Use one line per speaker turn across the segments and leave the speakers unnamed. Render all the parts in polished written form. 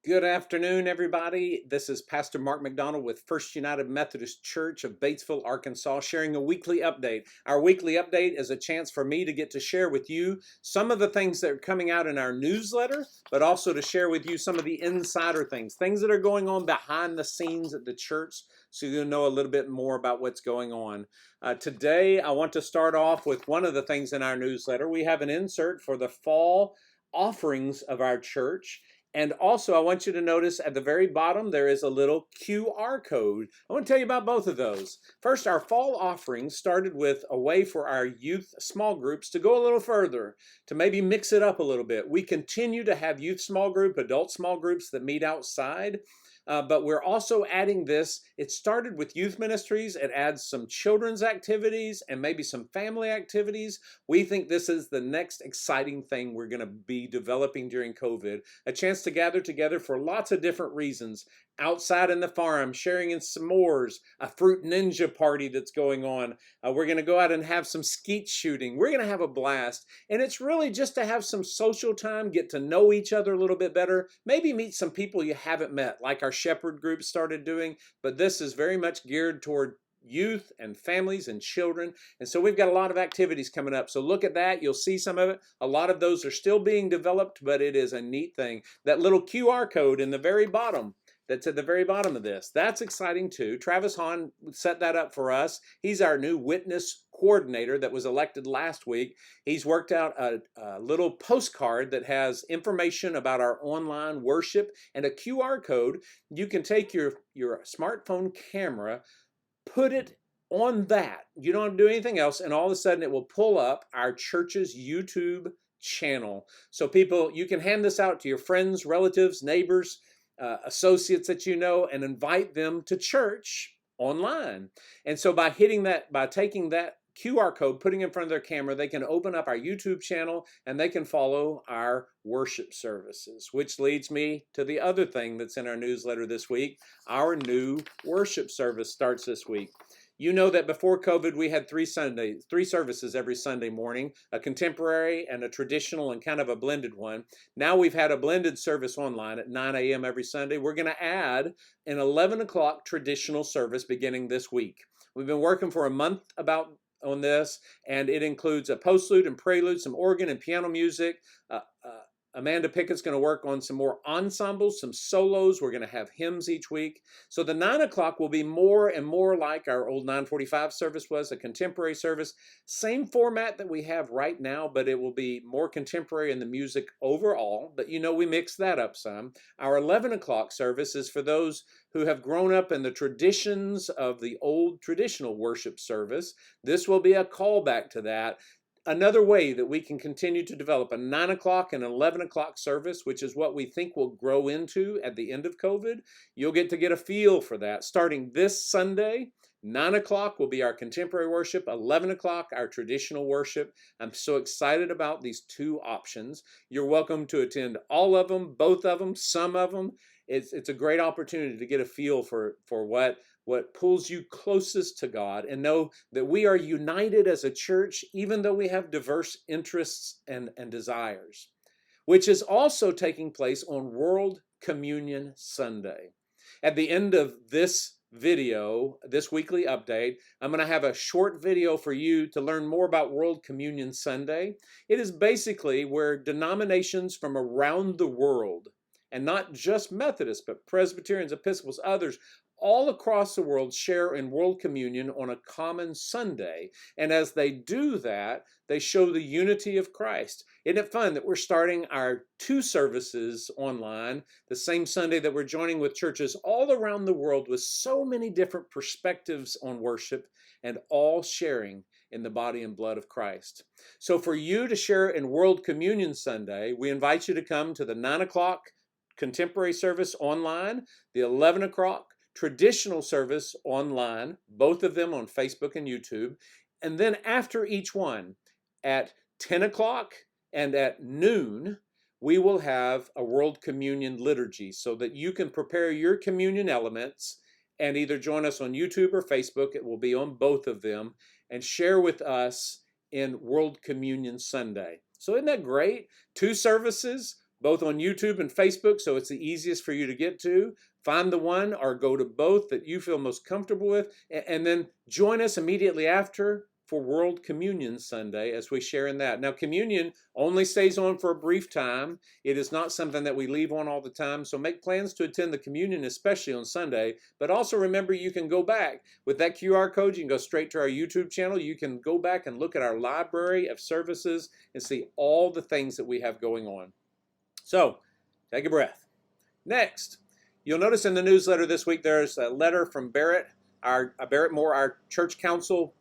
Good afternoon, everybody. This is Pastor Mark McDonald with First United Methodist Church of Batesville, Arkansas, sharing a weekly update. Our weekly update is a chance for me to get to share with you some of the things that are coming out in our newsletter, but also to share with you some of the insider things that are going on behind the scenes at the church, so you'll know a little bit more about what's going on. Today, I want to start off with one of the things in our newsletter. We have an insert for the fall offerings of our church. And also, I want you to notice at the very bottom, there is a little QR code. I want to tell you about both of those. First, our fall offering started with a way for our youth small groups to go a little further, to maybe mix it up a little bit. We continue to have youth small group, adult small groups that meet outside. But we're also adding this. It started with youth ministries. It adds some children's activities and maybe some family activities. We think this is the next exciting thing we're going to be developing during COVID. A chance to gather together for lots of different reasons. Outside in the farm, sharing in s'mores, a fruit ninja party that's going on. We're going to go out and have some skeet shooting. We're going to have a blast. And it's really just to have some social time, get to know each other a little bit better, maybe meet some people you haven't met, like our shepherd group started doing. But this is very much geared toward youth and families and children. And so we've got a lot of activities coming up. So look at that. You'll see some of it. A lot of those are still being developed, but it is a neat thing. That little QR code in the very bottom, that's at the very bottom of this. That's exciting too. Travis Hahn set that up for us. He's our new witness coordinator that was elected last week. He's worked out a little postcard that has information about our online worship and a QR code. You can take your smartphone camera, put it on that. You don't have to do anything else, and all of a sudden it will pull up our church's YouTube channel. So people, you can hand this out to your friends, relatives, neighbors, associates that you know, and invite them to church online. And so by hitting that, by taking that QR code, putting it in front of their camera, they can open up our YouTube channel and they can follow our worship services, which leads me to the other thing that's in our newsletter this week. Our new worship service starts this week. You know that before COVID, we had three services every Sunday morning, a contemporary and a traditional and kind of a blended one. Now we've had a blended service online at 9 a.m. every Sunday. We're going to add an 11 o'clock traditional service beginning this week. We've been working for a month on this, and it includes a postlude and prelude, some organ and piano music. Amanda Pickett's going to work on some more ensembles, some solos. We're going to have hymns each week. So the 9 o'clock will be more and more like our old 9:45 service was, a contemporary service. Same format that we have right now, but it will be more contemporary in the music overall. But you know, we mix that up some. Our 11 o'clock service is for those who have grown up in the traditions of the old traditional worship service. This will be a callback to that. Another way that we can continue to develop a 9 o'clock and 11 o'clock service, which is what we think will grow into at the end of COVID. You'll get to get a feel for that. Starting this Sunday, 9 o'clock will be our contemporary worship, 11 o'clock our traditional worship. I'm so excited about these two options. You're welcome to attend all of them, both of them, some of them. It's a great opportunity to get a feel for what pulls you closest to God, and know that we are united as a church, even though we have diverse interests and desires, which is also taking place on World Communion Sunday. At the end of this video, this weekly update, I'm going to have a short video for you to learn more about World Communion Sunday. It is basically where denominations from around the world, and not just Methodists, but Presbyterians, Episcopals, others, all across the world share in World Communion on a common Sunday. And as they do that, they show the unity of Christ. Isn't it fun that we're starting our two services online the same Sunday that we're joining with churches all around the world with so many different perspectives on worship, and all sharing in the body and blood of Christ. So for you to share in World Communion Sunday, we invite you to come to the 9 o'clock contemporary service online, the 11 o'clock traditional service online, both of them on Facebook and YouTube. And then after each one, at 10 o'clock and at noon, we will have a World Communion liturgy so that you can prepare your communion elements and either join us on YouTube or Facebook. It will be on both of them, and share with us in World Communion Sunday. So isn't that great? Two services, both on YouTube and Facebook, so it's the easiest for you to get to. Find the one or go to both that you feel most comfortable with, and then join us immediately after for World Communion Sunday as we share in that. Now, communion only stays on for a brief time. It is not something that we leave on all the time, so make plans to attend the communion, especially on Sunday. But also remember, you can go back with that QR code. You can go straight to our YouTube channel. You can go back and look at our library of services and see all the things that we have going on. So, take a breath. Next, you'll notice in the newsletter this week there's a letter from Barrett Moore, our church council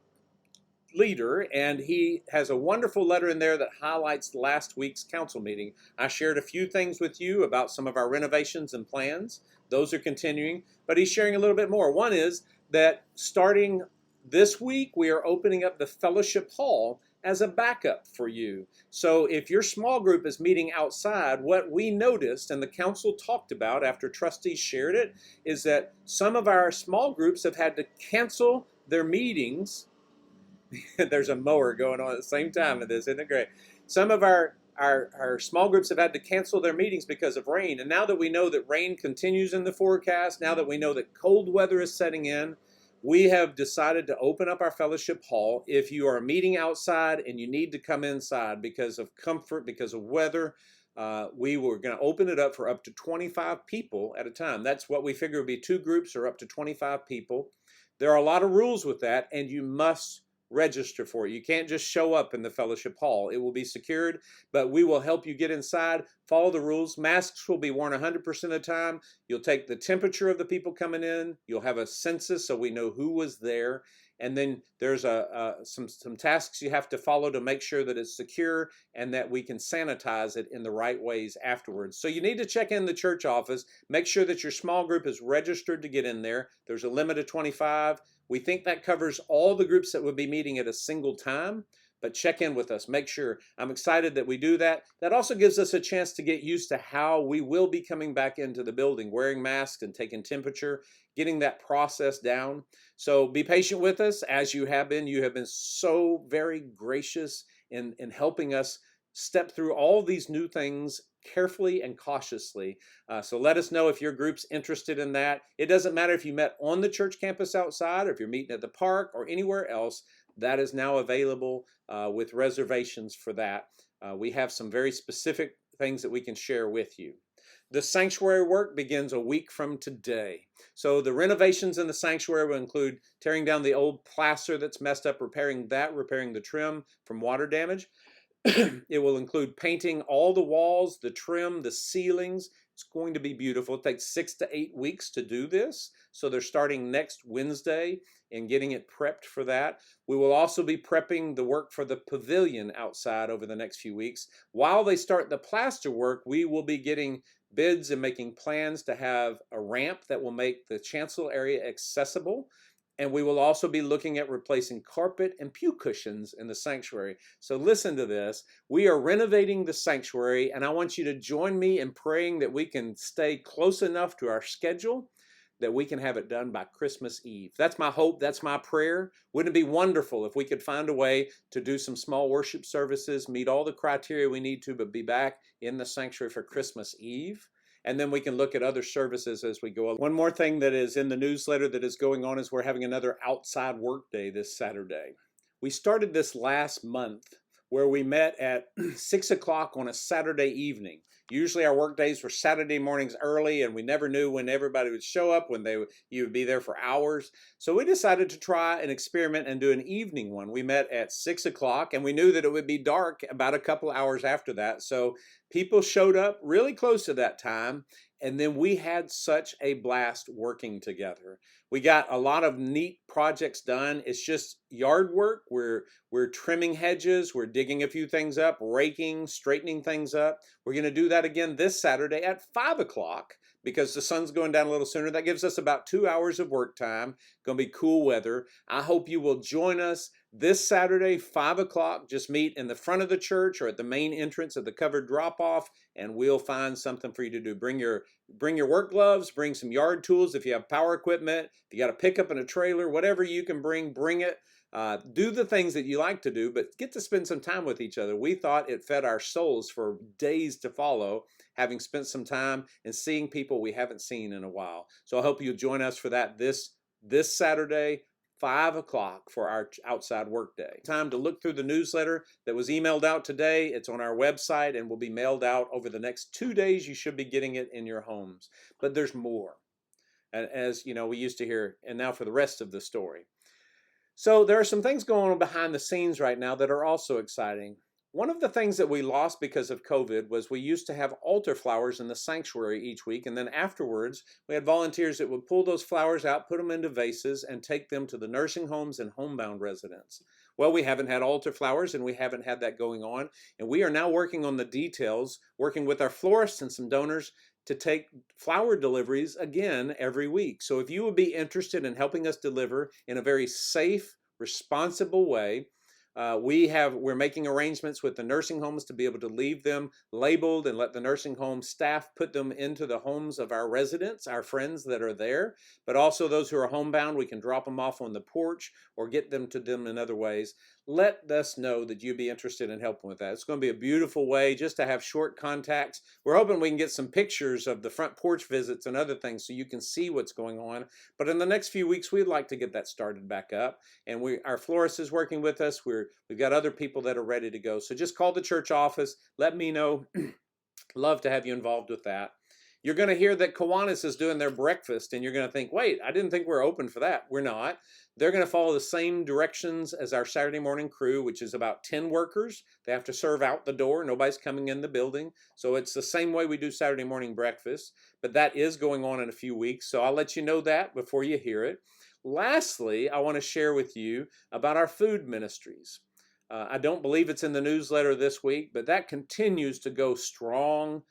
leader, and he has a wonderful letter in there that highlights last week's council meeting. I shared a few things with you about some of our renovations and plans. Those are continuing, but he's sharing a little bit more. One is that starting this week, we are opening up the fellowship hall as a backup for you. So if your small group is meeting outside, what we noticed and the council talked about after trustees shared it is that some of our small groups have had to cancel their meetings. There's a mower going on at the same time of this, isn't it great? Some of our small groups have had to cancel their meetings because of rain. And now that we know that rain continues in the forecast, now that we know that cold weather is setting in, we have decided to open up our fellowship hall. If you are meeting outside and you need to come inside because of comfort, because of weather, we were going to open it up for up to 25 people at a time. That's what we figure would be 2 groups or up to 25 people. There are a lot of rules with that, and you must register for it. You can't just show up in the fellowship hall. It will be secured, but we will help you get inside. Follow the rules. Masks will be worn 100% of the time. You'll take the temperature of the people coming in. You'll have a census so we know who was there. And then there's some tasks you have to follow to make sure that it's secure and that we can sanitize it in the right ways afterwards. So you need to check in the church office. Make sure that your small group is registered to get in there. There's a limit of 25. We think that covers all the groups that would be meeting at a single time, but check in with us. Make sure. I'm excited that we do that. That also gives us a chance to get used to how we will be coming back into the building, wearing masks and taking temperature, getting that process down. So be patient with us as you have been. You have been so very gracious in helping us step through all these new things carefully and cautiously. So let us know if your group's interested in that. It doesn't matter if you met on the church campus outside or if you're meeting at the park or anywhere else. That is now available with reservations for that. We have some very specific things that we can share with you. The sanctuary work begins a week from today. So the renovations in the sanctuary will include tearing down the old plaster that's messed up, repairing the trim from water damage. It will include painting all the walls, the trim, the ceilings. It's going to be beautiful. It takes 6 to 8 weeks to do this. So they're starting next Wednesday and getting it prepped for that. We will also be prepping the work for the pavilion outside over the next few weeks. While they start the plaster work, we will be getting bids and making plans to have a ramp that will make the chancel area accessible. And we will also be looking at replacing carpet and pew cushions in the sanctuary. So listen to this. We are renovating the sanctuary, and I want you to join me in praying that we can stay close enough to our schedule that we can have it done by Christmas Eve. That's my hope. That's my prayer. Wouldn't it be wonderful if we could find a way to do some small worship services, meet all the criteria we need to, but be back in the sanctuary for Christmas Eve? And then we can look at other services as we go. One more thing that is in the newsletter that is going on is we're having another outside work day this Saturday. We started this last month where we met at 6 o'clock on a Saturday evening. Usually our work days were Saturday mornings early, and we never knew when everybody would show up, when you would be there for hours. So we decided to try an experiment and do an evening one. We met at 6 o'clock, and we knew that it would be dark about a couple hours after that. So people showed up really close to that time, and then we had such a blast working together. We got a lot of neat projects done. It's just yard work. We're trimming hedges. We're digging a few things up, raking, straightening things up. We're going to do that again this Saturday at 5 o'clock because the sun's going down a little sooner. That gives us about 2 hours of work time. Going to be cool weather. I hope you will join us this Saturday, 5 o'clock. Just meet in the front of the church or at the main entrance of the covered drop-off, and we'll find something for you to do. Bring your work gloves, bring some yard tools if you have power equipment, if you got a pickup and a trailer, whatever you can bring it. Do the things that you like to do, but get to spend some time with each other. We thought it fed our souls for days to follow, having spent some time and seeing people we haven't seen in a while. So I hope you'll join us for that this Saturday, 5 o'clock, for our outside work day. Time to look through the newsletter that was emailed out today. It's on our website and will be mailed out over the next 2 days. You should be getting it in your homes. But there's more. As you know, we used to hear, and now for the rest of the story. So there are some things going on behind the scenes right now that are also exciting. One of the things that we lost because of COVID was we used to have altar flowers in the sanctuary each week, and then afterwards we had volunteers that would pull those flowers out, put them into vases, and take them to the nursing homes and homebound residents. Well, we haven't had altar flowers, and we haven't had that going on, and we are now working on the details, working with our florists and some donors to take flower deliveries again every week. So if you would be interested in helping us deliver in a very safe, responsible way, we're making arrangements with the nursing homes to be able to leave them labeled and let the nursing home staff put them into the homes of our residents, our friends that are there, but also those who are homebound, we can drop them off on the porch or get them to them in other ways. Let us know that you'd be interested in helping with that. It's going to be a beautiful way just to have short contacts. We're hoping we can get some pictures of the front porch visits and other things so you can see what's going on. But in the next few weeks, we'd like to get that started back up. And our florist is working with us. We've got other people that are ready to go. So just call the church office. Let me know. Love to have you involved with that. You're going to hear that Kiwanis is doing their breakfast, and you're going to think, wait, I didn't think we're open for that. We're not. They're going to follow the same directions as our Saturday morning crew, which is about 10 workers. They have to serve out the door. Nobody's coming in the building. So it's the same way we do Saturday morning breakfast, but that is going on in a few weeks. So I'll let you know that before you hear it. Lastly, I want to share with you about our food ministries. I don't believe it's in the newsletter this week, but that continues to go strong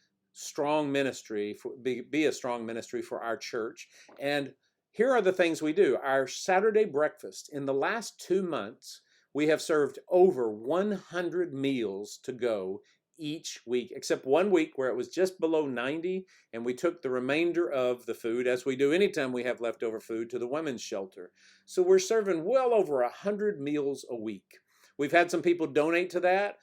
ministry, be a strong ministry for our church. And here are the things we do. Our Saturday breakfast, in the last 2 months, we have served over 100 meals to go each week, except 1 week where it was just below 90, and we took the remainder of the food, as we do anytime we have leftover food, to the women's shelter. So we're serving well over 100 meals a week. We've had some people donate to that.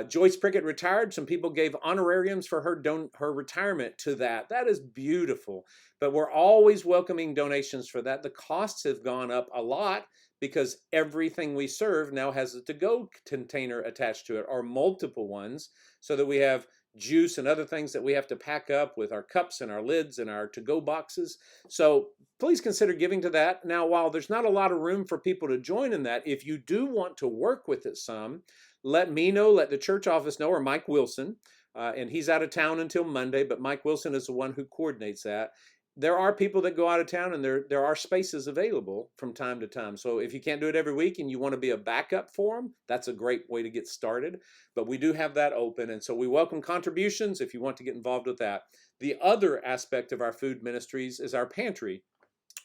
Joyce Prickett retired. Some people gave honorariums for her retirement to that. That is beautiful. But we're always welcoming donations for that. The costs have gone up a lot because everything we serve now has a to-go container attached to it, or multiple ones, so that we have juice and other things that we have to pack up with our cups and our lids and our to-go boxes. So please consider giving to that. Now, while there's not a lot of room for people to join in that, if you do want to work with it some, let me know, let the church office know, or Mike Wilson, and he's out of town until Monday, but Mike Wilson is the one who coordinates that. There are people that go out of town, and there are spaces available from time to time. So if you can't do it every week and you want to be a backup for them, that's a great way to get started. But we do have that open, and so we welcome contributions if you want to get involved with that. The other aspect of our food ministries is our pantry,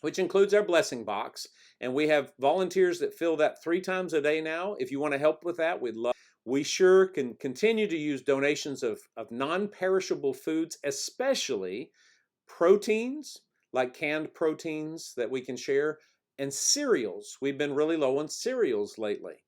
which includes our blessing box. And we have volunteers that fill that 3 times a day now. If you want to help with that, we'd love. We sure can continue to use donations of non-perishable foods, especially proteins, like canned proteins that we can share, and cereals. We've been really low on cereals lately.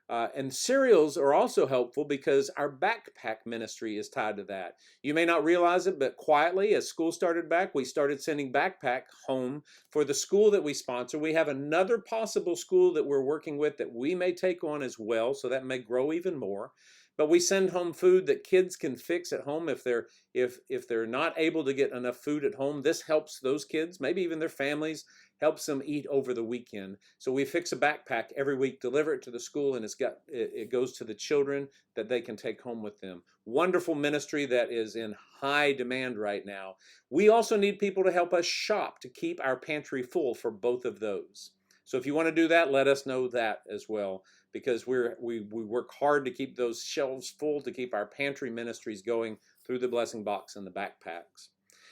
And cereals are also helpful because our backpack ministry is tied to that. You may not realize it, but quietly, as school started back, we started sending backpack home for the school that we sponsor. We have another possible school that we're working with that we may take on as well, so that may grow even more. But we send home food that kids can fix at home if they're not able to get enough food at home. This helps those kids, maybe even their families, helps them eat over the weekend. So we fix a backpack every week, deliver it to the school, and it goes to the children that they can take home with them. Wonderful ministry that is in high demand right now. We also need people to help us shop to keep our pantry full for both of those. So if you want to do that, let us know that as well, because we work hard to keep those shelves full, to keep our pantry ministries going through the blessing box and the backpacks.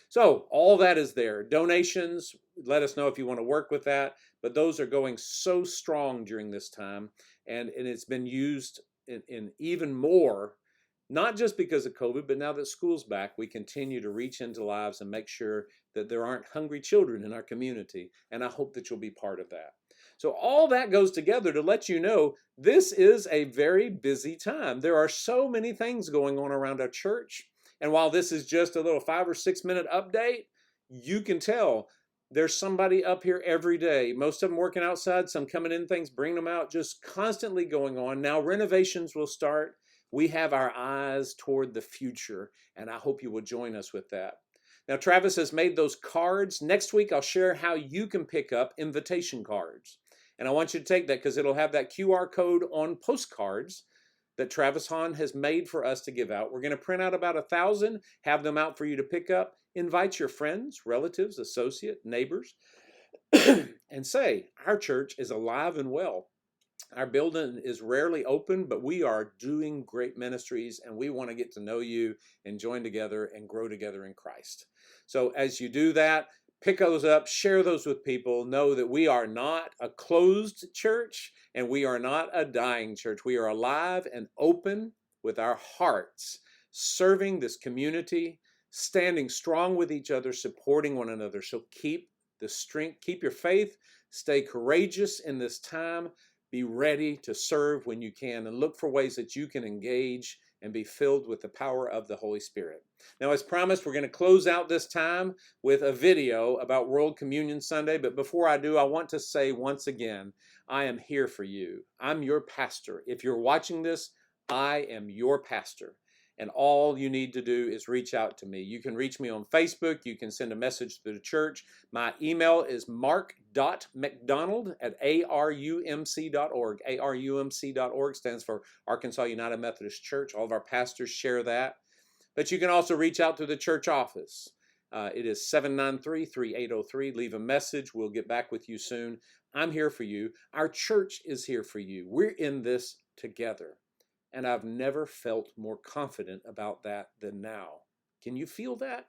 So all that is there. Donations, let us know if you want to work with that. But those are going so strong during this time, and it's been used in even more, not just because of COVID, but now that school's back, we continue to reach into lives and make sure that there aren't hungry children in our community. And I hope that you'll be part of that. So all that goes together to let you know this is a very busy time. There are so many things going on around our church. And while this is just a little 5 or 6 minute update, you can tell there's somebody up here every day. Most of them working outside, some coming in things, bringing them out, just constantly going on. Now renovations will start. We have our eyes toward the future, and I hope you will join us with that. Now, Travis has made those cards. Next week, I'll share how you can pick up invitation cards. And I want you to take that because it'll have that QR code on postcards that Travis Hahn has made for us to give out. We're going to print out about 1,000, have them out for you to pick up. Invite your friends, relatives, associates, neighbors, and say, our church is alive and well. Our building is rarely open, but we are doing great ministries, and we want to get to know you and join together and grow together in Christ. So as you do that, pick those up, share those with people. Know that we are not a closed church, and we are not a dying church. We are alive and open with our hearts, serving this community, standing strong with each other, supporting one another. So keep the strength, keep your faith, stay courageous in this time. Be ready to serve when you can, and look for ways that you can engage and be filled with the power of the Holy Spirit. Now, as promised, we're going to close out this time with a video about World Communion Sunday. But before I do, I want to say once again, I am here for you. I'm your pastor. If you're watching this, I am your pastor. And all you need to do is reach out to me. You can reach me on Facebook. You can send a message to the church. My email is mark.mcdonald@arumc.org. arumc.org stands for Arkansas United Methodist Church. All of our pastors share that. But you can also reach out to the church office. It is 793-3803. Leave a message. We'll get back with you soon. I'm here for you. Our church is here for you. We're in this together. And I've never felt more confident about that than now. Can you feel that?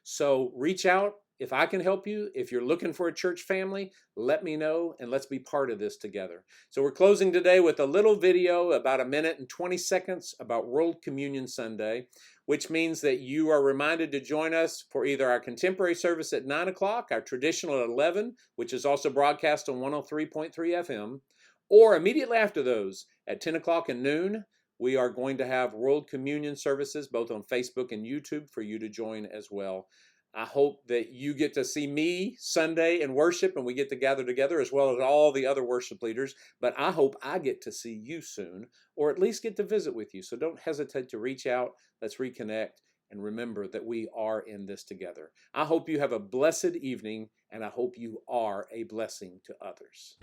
So reach out. If I can help you, if you're looking for a church family, let me know, and let's be part of this together. So we're closing today with a little video, about 1 minute and 20 seconds, about World Communion Sunday, which means that you are reminded to join us for either our contemporary service at 9 o'clock, our traditional at 11, which is also broadcast on 103.3 FM, or immediately after those at 10 o'clock and noon. We are going to have World Communion services both on Facebook and YouTube for you to join as well. I hope that you get to see me Sunday in worship, and we get to gather together, as well as all the other worship leaders. But I hope I get to see you soon, or at least get to visit with you. So don't hesitate to reach out. Let's reconnect, and remember that we are in this together. I hope you have a blessed evening, and I hope you are a blessing to others.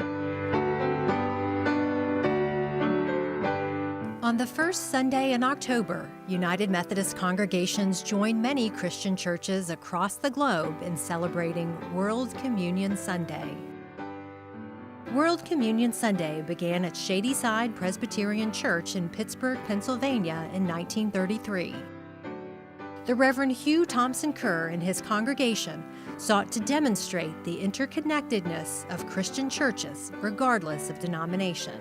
On the first Sunday in October, United Methodist congregations join many Christian churches across the globe in celebrating World Communion Sunday. World Communion Sunday began at Shadyside Presbyterian Church in Pittsburgh, Pennsylvania in 1933. The Reverend Hugh Thompson Kerr and his congregation sought to demonstrate the interconnectedness of Christian churches regardless of denomination.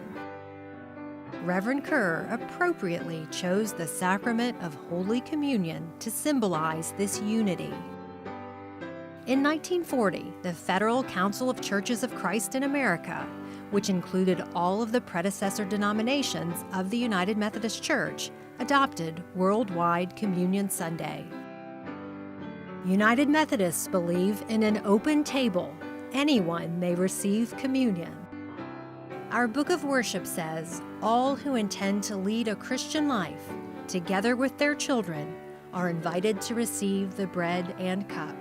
Reverend Kerr appropriately chose the sacrament of Holy Communion to symbolize this unity. In 1940, the Federal Council of Churches of Christ in America, which included all of the predecessor denominations of the United Methodist Church, adopted Worldwide Communion Sunday. United Methodists believe in an open table. Anyone may receive communion. Our book of worship says, all who intend to lead a Christian life, together with their children, are invited to receive the bread and cup.